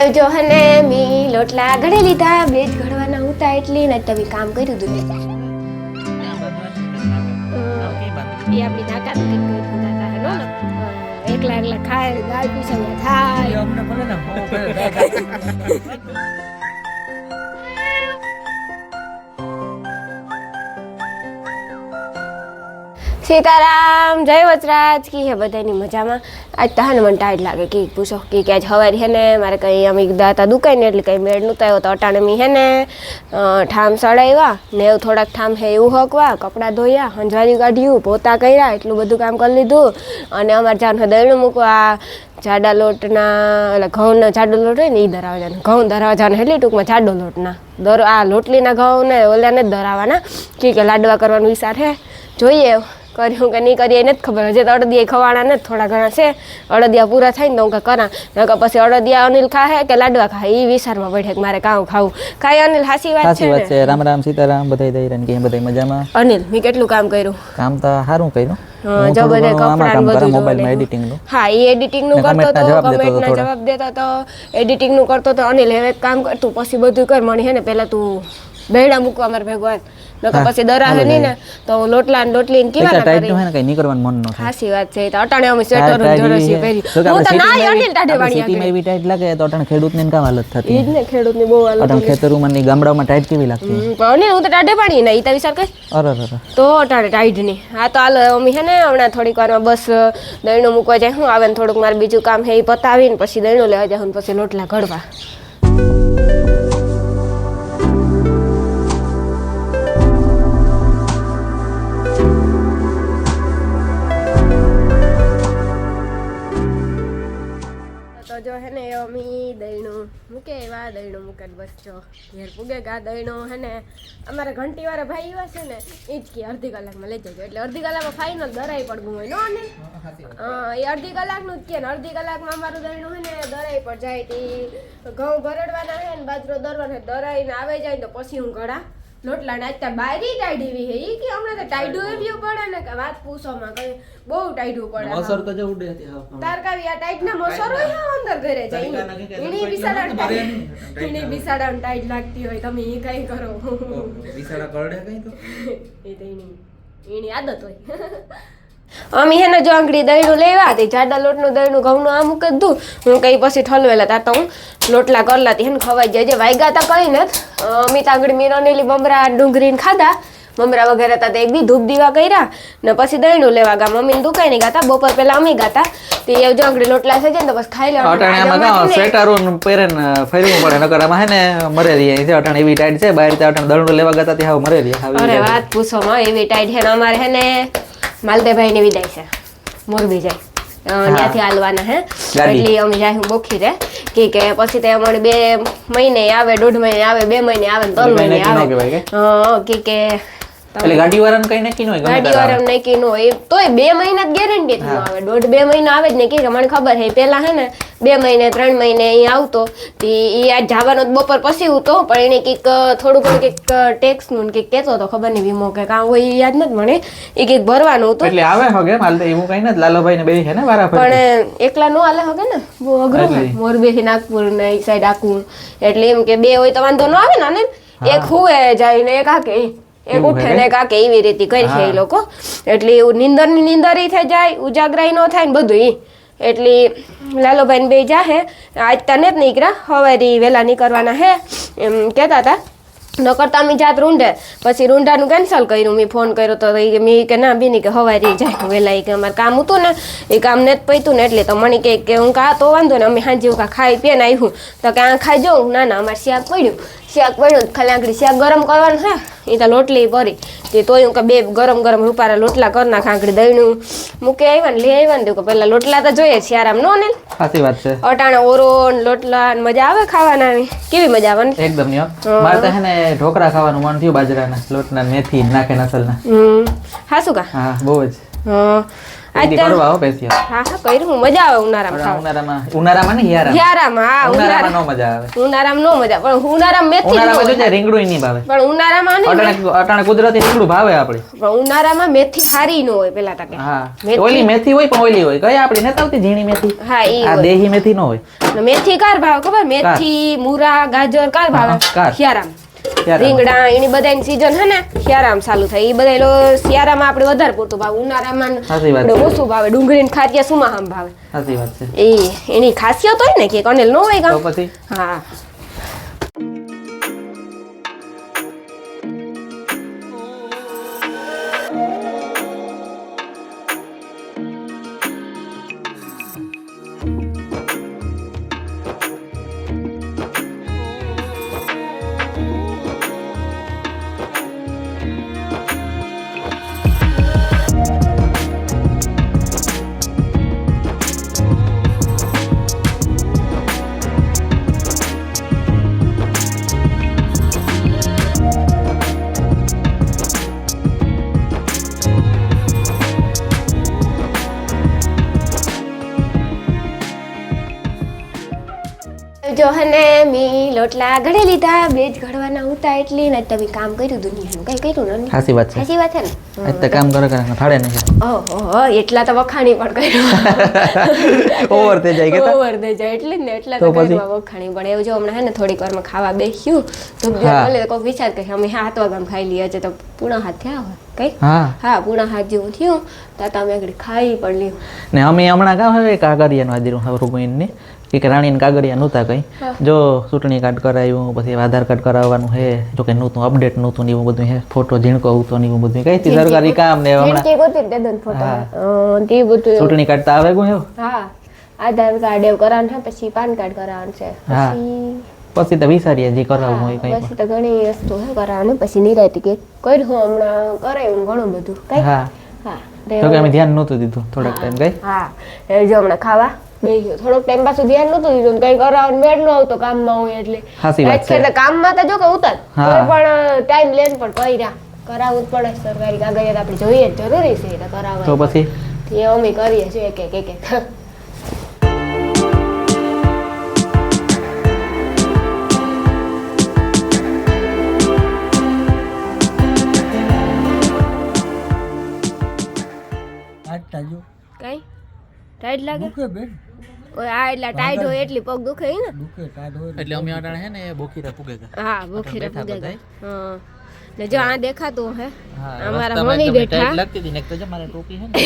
જો હને મી લોટલા ઘડી લીધા બ્રેજ ઘડવાના હતા એટલે ને તમે કામ કર્યું હતું એ આપણી તાકાત કંઈક કર્યું હતા હેનો ને એકલા એકલા ખાય ગાળ પીસાયા થાય અમને ભલે ને સીતારામ જય વચરાજ કી હે બધાની મજામાં આજ તો મને ટાઈટ લાગે કે પૂછો કે આજ હવારી હે ને મારે કંઈ અમે દાતા દુકાઈને એટલે કંઈ મેળ નહોતો આવ્યો તો અટાણે મી હે ને ઠામ સડાવ્યા ને એવું થોડાક ઠામ હે એવું હકવા કપડાં ધોયા હંજવારી કાઢ્યું પોતા કર્યા એટલું બધું કામ કરી લીધું અને અમારે જાનું દળનું મૂકવા જાડા લોટના એટલે ઘઉંનો જાડો લોટ હોય ને એ ધરાવા જવાનું ઘઉં ધરાવા જવાનું એટલે ટૂંકમાં જાડો લોટના આ લોટલીના ઘઉં ને ઓલાને જ ધરાવવાના કે લાડવા કરવાનો વિચાર હે જોઈએ કર્યું કે નહીં કરીએ નથી ખબર હજી તો અડદિયા ખવાના ને થોડા ઘણા છે અડદિયા પૂરા થાય ને તો હું કે કરા પછી અડદિયા અનિલ ખાહે કે લાડવા ખાય એ વિચારમાં પડે કે મારે કાં ખાવું ખાય અનિલ હાસી વાત છે રામ રામ સીતારામ બધાય દઈ રન કે બધા મજામાં અનિલ મેં કેટલું કામ કર્યું કામ તો સારું કર્યું જો બધે કપડા ને બધું મોબાઈલમાં એડિટિંગ નું હા એ એડિટિંગ નું કરતો તો કમેન્ટના જવાબ દેતો તો એડિટિંગ નું કરતો તો અનિલ હવે કામ કરતું પછી બધું કર મણી હે ને પહેલા તું બેડા મૂકવા મારે ભગવાન નકર પછી દરા હે નહીં ને તો લોટલા ને લોટલી ને કેવા ટાઈટ નો હે ને કઈ નહીં કરવાનું મન નો થાય હાસી વાત છે તો અટાણે અમે સ્વેટર જરસી પહેરી હું તો ના અનિલ ટાઢે વાણી સિટી માં એવી ટાઈટ લાગે તો અટાણે ખેડૂત ને કામ હાલત થતી ઈ જ ને ખેડૂત ની બહુ હાલત અટાણે ખેતરોમાં ની ગામડામાં ટાઈટ કેવી લાગતી પણ અનિલ હું તો ટાઢે વાણી ને ઈ તો વિચાર કર અરે તો અટાણે ટાઈટ ની હા તો હાલ અમે હે ને હમણાં થોડીક વારમાં બસ દહીણું મૂકવા જાય હું આવે ને થોડુંક મારે બીજું કામ હે એ પતાવીને પછી દહીણું લેવા જાઉં ને પછી લોટલા ઘડવા જો હે ને અમી દહીણું મૂકે એવા દહીણું મૂકે બસ જો ઘેર પૂગે ગા દહીણું હે ને અમારે ઘંટી વાળા ભાઈ એવા છે ને એ જ કે અડધી કલાકમાં લઈ જજો એટલે અડધી કલાકમાં ફાઇનલ દરાઈ પડવું હોય નો ને એ અડધી કલાકનું જ કે ને અડધી કલાકમાં અમારું દહીણું હે ને દરાઈ પર જાય તે ઘઉં ભરડવાના હે ને બાજરો દરવાનો દરાઈને આવે જાય તો પછી હું ઘડા લોટલા ને અત્યારે બાયરી ટાઈડી હે ઈ કે હમણાં તો ટાઈડું એવી પડે ને કે વાત પૂછોમાં કઈ બહુ ટાઈડું પડે અસર તો જે ઉડે હતી તાર કાવી આ ટાઈટ ના મસર હોય અંદર ઘરે જાય એની બિસાડા ટાઈટ લાગતી હોય તમે એ કઈ કરો બિસાડા કરડે કઈ તો એ તો એની આદત હોય અમે હે ને જો આંગળી દહીણું લેવા હતી જાડા લોટનું દહીણું ઘઉંનું આ મૂકી દીધું હું કઈ પછી ઠલવેલા તા તો હું લોટલા કરલાતી હે ને ખવાઈ જાય જે વાગ્યા તા કઈ નથી અમિત આંગળી મીરાનેલી બમરા ડુંગળીને ખાધા મમરા વગેરે હતા એક દી ધૂપ દીવા કર્યા ને પછી દહીણું લેવા ગયા મમ્મીને દુકાને ગાતા બપોર પહેલા અમે ગાતા તે જો આંગળી લોટલા થઈ જાય ને તો બસ ખાઈ લેવાનું સ્વેટરો પહેરેન ફેરવું પડે નકર આમાં હે ને મરે રહી છે અટાણે એવી ટાઈટ છે બહાર ત્યાં અટાણે દળનું લેવા ગયા ત્યાં મરે રહી અરે વાત પૂછો માં એવી ટાઈટ છે ને અમારે હે ને માલદેભાઈ ની વિદાય છે મોરબી જાય ત્યાંથી હાલવાના હે એટલે અમે જાય હું બોખી રે કે પછી તે અમારે 2 મહિને આવે 1.5 મહિને આવે 2 મહિને આવે 3 મહિને આવે કે એટલે ગાડી વાળાને કઈ નક્કી ન હોય ગાડી વાળાને નક્કી ન હોય તોય 2 મહિના જ ગેરંટી ન આવે 1.5-2 મહિના આવે જ ને કે મને ખબર હે પેલા હે ને 2 મહિને 3 મહિને અહીં આવતો તે ઈ આ જવાનો બપોર પછી હતો પણ એને કઈક થોડું ઘણું કઈક ટેક્સ નું કઈક કેતો તો ખબર નહીં વીમો કે કાં હોય યાદ નથી મને એ કઈક ભરવાનું હતું એટલે આવે હગે માલ તો એવું કઈ નથી લાલોભાઈ ને બે છે ને વારા પણ એકલા નો હાલે હગે ને બહુ અઘરું છે મોરબી થી નાગપુર ને એ સાઈડ આખું એટલે એમ કે 2 હોય તો વાંધો ન આવે ને એક હુએ જાય ને એક આકે એક ઉઠે ને કાકે એવી રીતે કરી છે એ લોકો એટલે એવું નીંદરી થઈ જાય ઉજાગરાઈ નો થાય ને બધું એટલે લાલોભાઈ બે જાહે આજ તને જ નીકળ્યા હવારી વહેલા નીકળવાના હે એમ કહેતા હતા નકર તમે જાત રૂંઢે પછી રૂંઢાનું કેન્સલ કર્યું મેં ફોન કર્યો તો મેં કે ના બીની કે હવારી જાય વહેલા કે અમારે કામ હતું ને એ કામ ને જ પૈતું ને એટલે તો મને કે હું કા તો વાંધો ને અમે હાજી ખાઈ પીને આવ્યું તો કે આ ખાઈ જાઉં ના અમારે શાક પડ્યું ખાલી આંગળી શાક ગરમ કરવાનું હે એ તો લોટલી પરી તે તોય હું કે 2 ગરમ રૂપારા લોટલા કરી નાખ આંગળી દહીણું મૂકી આવ્યા ને લઈ આવ્યા ને કે પેલા લોટલા તો જોઈએ છે આરામ નો ને સાચી વાત છે અટાણે ઓરો લોટલા મજા આવે ખાવાના કેવી મજા આવે એકદમ ની મારે તો હે ને ઢોકળા ખાવાનું મન થયું બાજરાના લોટના મેથી નાખે નસલના હા શું કા હા બહુ જ ઈદી કરવા હો પેશિયલ. હા કર્યું મજા આવે ઉનાળામાં ખાવા. ઉનાળામાં ને હિયારામાં. હિયારામાં હા ઉનાળામાં નો મજા આવે. ઉનાળામાં નો મજા પણ ઉનાળામાં મેથી ઉનાળામાં જો છે રીંગણું નહીં ભાવે. પણ ઉનાળામાં ને અટાણે કુદરતી રીંગણું ભાવે આપણી. પણ ઉનાળામાં મેથી સારી ન હોય પેલા ટકે. હા ઓલી મેથી હોય પણ ઓલી હોય. કઈ આપણી નથી આવતી ઝીણી મેથી. હા ઈ આ દેહી મેથી નો હોય. મેથી કાર ભાવ ખબર મેથી મૂરા ગાજર કાર ભાવ શિયાળામાં રીંગણા એની બધાની સીઝન હે ને શિયાળામાં ચાલુ થાય ઈ બધા શિયાળામાં આપણે વધારે પૂરતું ભાવ ઉનાળામાં આપણે ઓછું ભાવે ડુંગળી ને ખાટિયા સુમાહામ ભાવે સાચી વાત છે એ એની ખાસિયત હોય ને કે કનેલ નો હોય તો પછી હા જો હને મી લોટલા ઘડે લીધા બેજ ઘડવાના ઉતા એટલી ને તમે કામ કર્યું દુનિયાનું કઈ કર્યું ને સાચી વાત છે સાચી વાત છે ને આજ તો કામ કરે કરે ફાડે નહીં ઓહો એટલા તો વખાણી પણ કર્યું ઓવર થઈ જાય કે ઓવર થઈ જાય એટલે ને એટલા તો કર્યું વખાણી પણ એવું જો હમણાં હે ને થોડીક વારમાં ખાવા બેસ્યું તો ભલે કોઈ વિચાર કે અમે 7 વાગ્યામાં ખાઈ લઈએ છે તો પૂણા હાથ થયા હોય કઈ હા પૂણા હાથ જેવું થયું તો તમે આગળ ખાઈ પણ લ્યું ને અમે હમણાં કામ હવે કાગળિયાનું હાજરું હવરુબઈન ને કે રાણીને કાગળિયા નહોતા કઈ જો ચૂંટણી કાર્ડ કરાવ્યું પછી આધાર કાર્ડ કરાવવાનું હે જો કે નહોતું અપડેટ નહોતું ને એવું બધું હે ફોટો ઝીણકો આવતો ને એવું બધું કઈ સરકારી કામ ને હમણાં ચૂંટણી કાર્ડ તો આવે ગયું હા આધાર કાર્ડ એવું કરાવવાનું છે પછી પાન કાર્ડ કરાવવાનું છે પછી તો વિચારીએ જે કરાવવું હોય કઈ પછી તો ઘણી વસ્તુ હે કરાવવાનું પછી નિરાયતી કે કર્યું હમણાં કરાવ્યું ઘણું બધું કઈ હા તો કે અમે ધ્યાન નહોતું દીધું થોડાક ટાઈમ કઈ હા એ જો હમણાં ખાવા બેહ્યો થોડોક ટાઈમ પાછું ધ્યાન નહોતું દીધું કઈ કરાવવાનું મેળ ન આવતો કામમાં હોય એટલે સાચી વાત છે એટલે કામમાં તો જો કે ઉતાર પણ ટાઈમ લેન પણ કર્યા કરાવવું જ પડે સરકારી કાગળિયા આપણે જોઈએ જરૂરી છે એટલે કરાવવા તો પછી એ અમે કરીએ છીએ એક એક કઈ ટાઈટ લાગે ઓય આ એટલા ટાઈટ હોય એટલી પગ દુખે ને એટલે અમે અટાણે હે ને બોખીરા પુગેગા હા બોખીરા પુગેગા હા ને જો આ દેખાતું હે અમારા મમ્મી બેઠા લાગતી હતી ને તો જો મારે ટોપી હે ને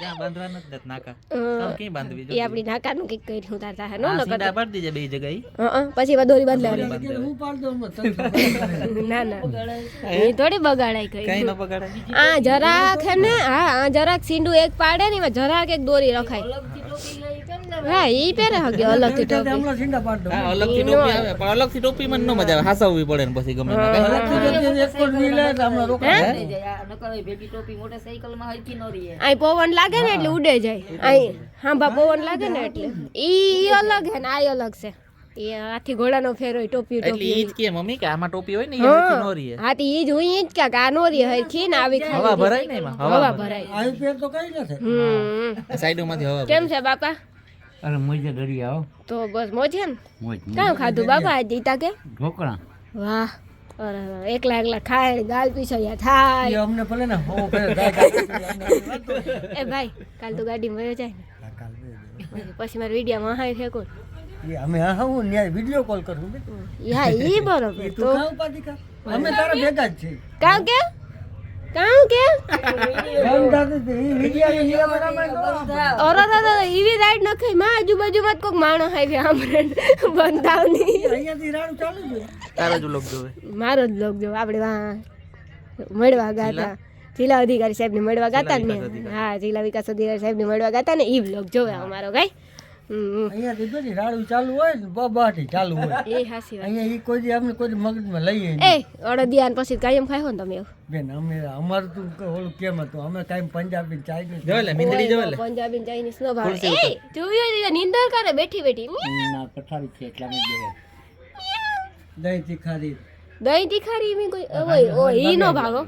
જ્યાં બાંધવા નથી નાકા તો કે બાંધવી જો એ આપણી નાકાનું કઈક કર્યું તાર તાહે નો સીધા પાડી દીજે બે જગ્યાએ પછી દોરી બાંધલાવાની હું પાડ દઉં ના ના એ થોડી બગાડાય કઈ ન બગાડાય આ જરાક હે ને હા આ જરાક સીંડું એક પાડે ને એમાં જરાક એક દોરી રખાય હા ઈ પહેરે હગે અલગથી ટોપી હા અલગથી ટોપી આવે પણ અલગથી ટોપી મને ન મજા આવે હાસવવી પડે ને પછી ગમે આ પવન લાગે ને એટલે ઉડે જાય આ હાંભા પવન લાગે ને એટલે ઈ અલગ હે ને આ અલગ છે એ હાથી ઘોડાનો ફેર હોય ટોપી એટલે ઈ જ કે મમ્મી કે આમાં ટોપી હોય ને એ હાથી નો રીએ હા ઈ જ હોય ઈ જ કે આ નો રીએ હરખી ને આવી ખાઈ હવા ભરાય ને એમાં હવા ભરાય આવી ફેર તો કઈ નથી સાઈડોમાંથી હવા કેમ છે બાપા અરે મોજે ઘડી આવો તો બસ મોજે ને મોજ કામ ખાધું બાપા આજ દીતા કે ઢોકળા વાહ અરે એકલા એકલા ખાય ગાલ પીછયા થાય અમને ભલે ને હો ફેર એ ભાઈ કાલ તો ગાડીમાં વયો જાય ને પછી મારા વિડીયોમાં હાય ફેંકો અમે હું ન્યાય વિડિયો કોલ કરું યા ઈ બરોબર તો અમે તારા ભેગા જ છે કામ કે ઓરો દાદા ઈવી રાઈડ ન ખાઈ માં આજુબાજુમાં કોક માણસ આવી આમરે બંધાવની અહીંયાથી રાડું ચાલુ છે તારા જ લોક જોવે મારો જ લોક જો આપણે વા મળવા ગાતા જિલ્લા અધિકારી સાહેબ ને મળવા ગાતા ને હા જિલ્લા વિકાસ અધિકારી સાહેબ ને મળવા ગાતા ને ઈ બ્લોગ જોવે અમારો ગાય અહીંયાથી બધી રાડું ચાલુ હોય ને બબાટી ચાલુ હોય એ હાસી વાત અહીંયા ઈ કોઈ અમને કોઈ મગજમાં લઈએ એ અડદિયાન પછી કાયમ ખાયો ને તમે એવું બેન અમે અમારું તું ઓલું કેમ હતું અમે કાયમ પંજાબી ચાઇનીઝ જોલે મીંદડી જોલે પંજાબી ચાઇનીઝ નો ભાવે એ જોયો નીંદર કરે બેઠી બેઠી ના પથારી છે એટલા માં દહીં તીખારી દહીં તીખારી મેં કોઈ ઓય ઓ ઈ નો ભાવો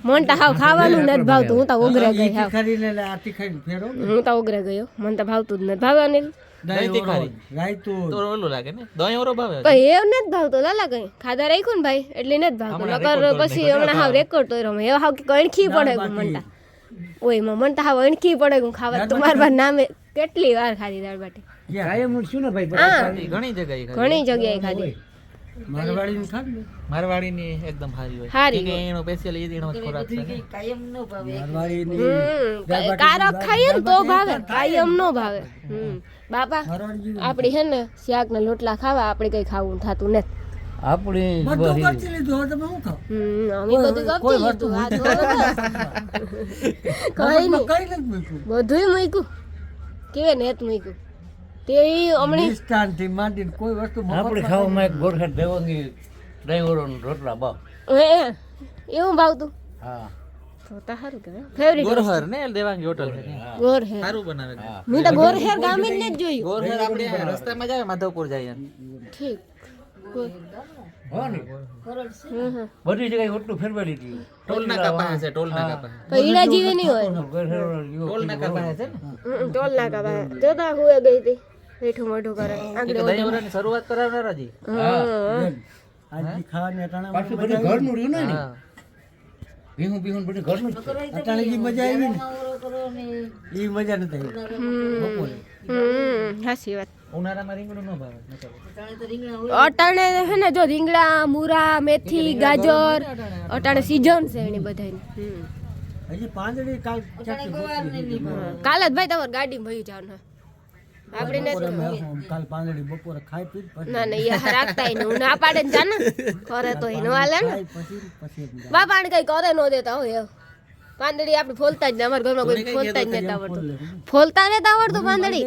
મન તો હાવ ખાવાનું નથી ભાવતું હું તો ઓગરે ગઈ હાવ તીખારીને એટલે આ તીખારી ફેરો હું તો ઓગરે ગયો મને તો ભાવતું જ નથી ભાવે અનિલ દહીં તીખારી. રાયતું તો ઓલું લાગે ને દહીં ઓરો ભાવે પણ એવું નથી ભાવતું લાલા કઈ ખાધા રાખ્યું ને ભાઈ એટલે નથી ભાવતું નકર પછી હમણાં હાવ રેકોર્ડ તો રમે એવા હાવ કે કણખી પડે ગયું મનતા ઓય મન તો હાવ અણખી પડે ગયું ખાવા તો મારા નામે કેટલી વાર ખાધી દાળ બાટી કાયમ શું ને ભાઈ હા ઘણી જગ્યાએ ખાધી. ઘણી જગ્યાએ ખાધી મારવાડીને ખાધ ને મારવાડીની એકદમ સારી હોય હારી કે એનો સ્પેશિયલ એનો જ ખોરાક છે ને. મારવાડીની કારક ખાઈએ ને તો ભાવે કાયમ નો ભાવે બાપા મારવાડી આપડી હે ને શાક ના લોટલા ખાવા આપણે કઈ ખાવું થતું નથી આપણી બધું કરતી લીધું હવે તમે શું ખાવ અમે બધું ગપતી લીધું આ જો કઈ નહીં કઈ નથી મૂક્યું બધુંય મૂક્યું કેવે નેત મૂક્યું તે હમણી નિષ્ઠાનથી માંડીને કોઈ વસ્તુ આપણે ખાવામાં એક ગોરખેડ દેવાની ડ્રાઈવરોનો રોટલા બાપ હે એવું ભાવતું હા તો તા સારું કહેવાય ફેવરિટ ગોરહર ને દેવાંગી હોટલ છે ગોર હે સારું બનાવે છે. મેં તો ગોર હેર ગામે જ નથી જોયું ગોરહર આપણે રસ્તામાં જાય માધવપુર જાય ઠીક ગોર. હો ને હમ. બધી જગ્યાએ હોટલું ફેરવેલી હતી ટોલ નાકા પાસે છે ટોલ નાકા પાસે પણ ઈડા જેવી નહીં હોય ટોલ નાકા પાસે છે ને ટોલ નાકા પાસે જોતા હુએ ગઈ હતી મીઠું મોઢું કરે આગળ દહીં વડાની શરૂઆત કરાવનાર જ ઈ. આજથી ખાવાની અટાણે પાછું બધું ઘરનું રહ્યું ને ભીહું ભીહું બધું ઘરનું જ છે. અટાણે જે મજા આવી ને એ મજા નથી આવી હાસી વાત ઉનાળામાં રીંગણું ન ભાવે નકર. અટાણે હે ને જો રીંગણા મૂરા મેથી ગાજર અટાણે સીઝન છે એની બધાની હજી પાંદડી કાલ ચાકી ગોતવી. કાલે જ ભાઈ તમારે ગાડીમાં ભઈ જાવ ને આપણે બપોરે નથી મેં કાલ પાંદડી બપોરે ખાઈ પી પછી ના ના યાર રાખતા ય નહીં હું ના પાડે ને જાને કરે તો એનો હાલે ને પછી બાપાને કઈ કરે નો દેતા હોય એવું પાંદડી આપણે ફોલતા જ ને અમારા ઘરમાં કોઈ ફોલતા જ નથી આવડતું ફોલતા નથી આવડતું પાંદડી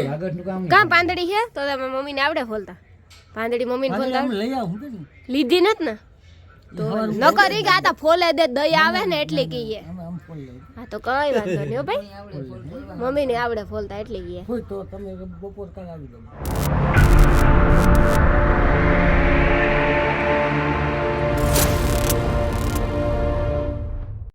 લાગતનું કામ કાં પાંદડી છે તો તમે મમ્મીને આવડે ફોલતા પાંદડી મમ્મીને ફોલતા આમ લઈ આવું કે લીધી નથી ને તો ન કરી કે આ તો ફોલે દે દહીં આવે ને એટલે કહીએ અમે આમ ફોલ લઈ હા તો કઈ વાંધો નહીં હો ભાઈ મમ્મીને આવડે ફોલતા એટલે કહીએ હોય તો તમે બપોર કાલ આવી જાવ